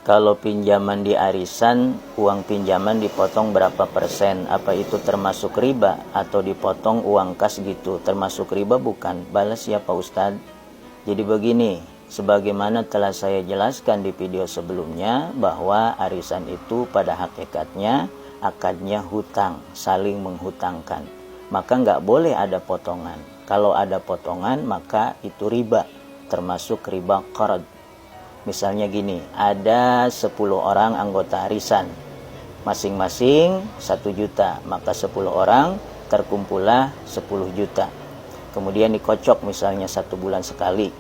Kalau pinjaman di arisan, uang pinjaman dipotong berapa persen? Apa itu termasuk riba? Atau dipotong uang kas gitu? Termasuk riba bukan? Balas ya Pak Ustadz. Jadi begini, sebagaimana telah saya jelaskan di video sebelumnya, bahwa arisan itu pada hakikatnya akadnya hutang, saling menghutangkan. Maka nggak boleh ada potongan. Kalau ada potongan, maka itu riba, termasuk riba qard. Misalnya gini, ada 10 orang anggota arisan, masing-masing 1 juta, maka 10 orang terkumpullah 10 juta. Kemudian dikocok misalnya 1 bulan sekali,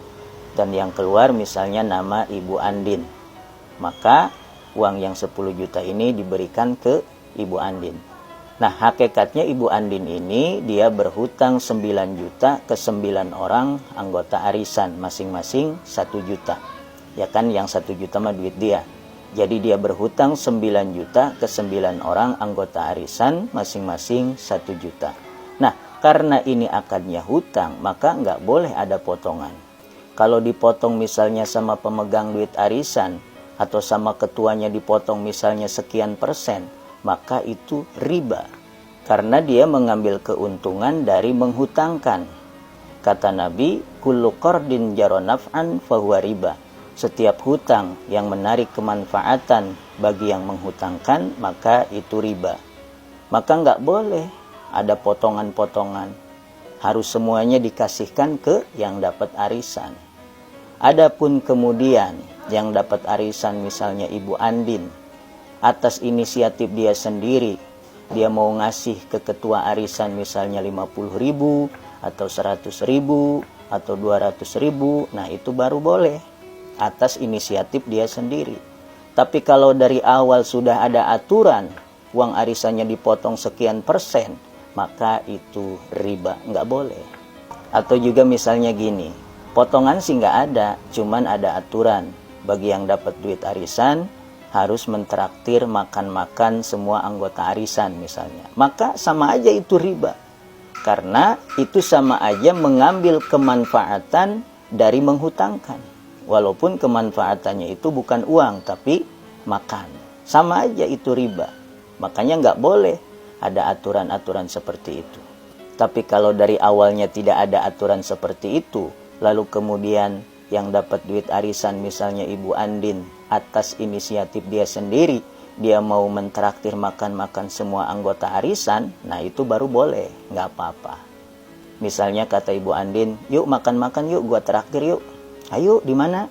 dan yang keluar misalnya nama Ibu Andin. Maka uang yang 10 juta ini diberikan ke Ibu Andin. Nah, hakikatnya Ibu Andin ini dia berhutang 9 juta ke 9 orang anggota arisan, masing-masing 1 juta. Ya kan, yang 1 juta mah duit dia. Jadi dia berhutang 9 juta ke 9 orang anggota arisan, masing-masing 1 juta. Nah, karena ini akadnya hutang, maka nggak boleh ada potongan. Kalau dipotong misalnya sama pemegang duit arisan, atau sama ketuanya dipotong misalnya sekian persen, maka itu riba. Karena dia mengambil keuntungan dari menghutangkan. Kata Nabi, kullu qardin jaro naf'an fahuwa riba. Setiap hutang yang menarik kemanfaatan bagi yang menghutangkan, maka itu riba. Maka nggak boleh ada potongan-potongan. Harus semuanya dikasihkan ke yang dapat arisan. Adapun kemudian yang dapat arisan misalnya Ibu Andin, atas inisiatif dia sendiri, dia mau ngasih ke ketua arisan misalnya 50.000 atau 100.000 atau 200.000, nah itu baru boleh atas inisiatif dia sendiri. Tapi kalau dari awal sudah ada aturan uang arisannya dipotong sekian persen, maka itu riba, nggak boleh. Atau juga misalnya gini, potongan sih nggak ada, cuman ada aturan bagi yang dapat duit arisan harus mentraktir makan-makan semua anggota arisan misalnya, maka sama aja itu riba. Karena itu sama aja mengambil kemanfaatan dari menghutangkan. Walaupun kemanfaatannya itu bukan uang, tapi makan. Sama aja itu riba. Makanya nggak boleh ada aturan-aturan seperti itu. Tapi kalau dari awalnya tidak ada aturan seperti itu, lalu kemudian yang dapat duit arisan misalnya Ibu Andin, atas inisiatif dia sendiri, dia mau mentraktir makan-makan semua anggota arisan, nah itu baru boleh, nggak apa-apa. Misalnya kata Ibu Andin, yuk makan-makan yuk, gua traktir yuk. Ayo, di mana?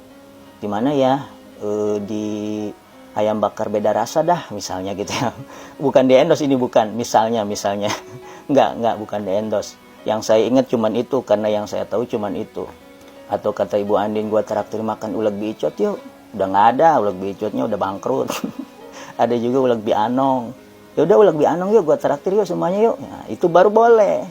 Di mana ya? Di ayam bakar beda rasa dah, misalnya gitu ya. Bukan di endorse ini, bukan. Misalnya. Enggak, bukan di endorse. Yang saya ingat cuman itu, karena yang saya tahu cuman itu. Atau kata Ibu Andin, gua traktir makan uleg bicot yuk. Udah nggak ada, uleg bicotnya udah bangkrut. Ada juga uleg bianong. Ya udah uleg bianong yuk, gua traktir yuk semuanya yuk. Nah, itu baru boleh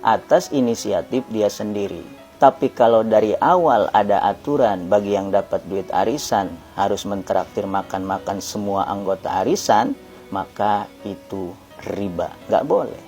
atas inisiatif dia sendiri. Tapi kalau dari awal ada aturan bagi yang dapat duit arisan harus mentraktir makan-makan semua anggota arisan, maka itu riba, nggak boleh.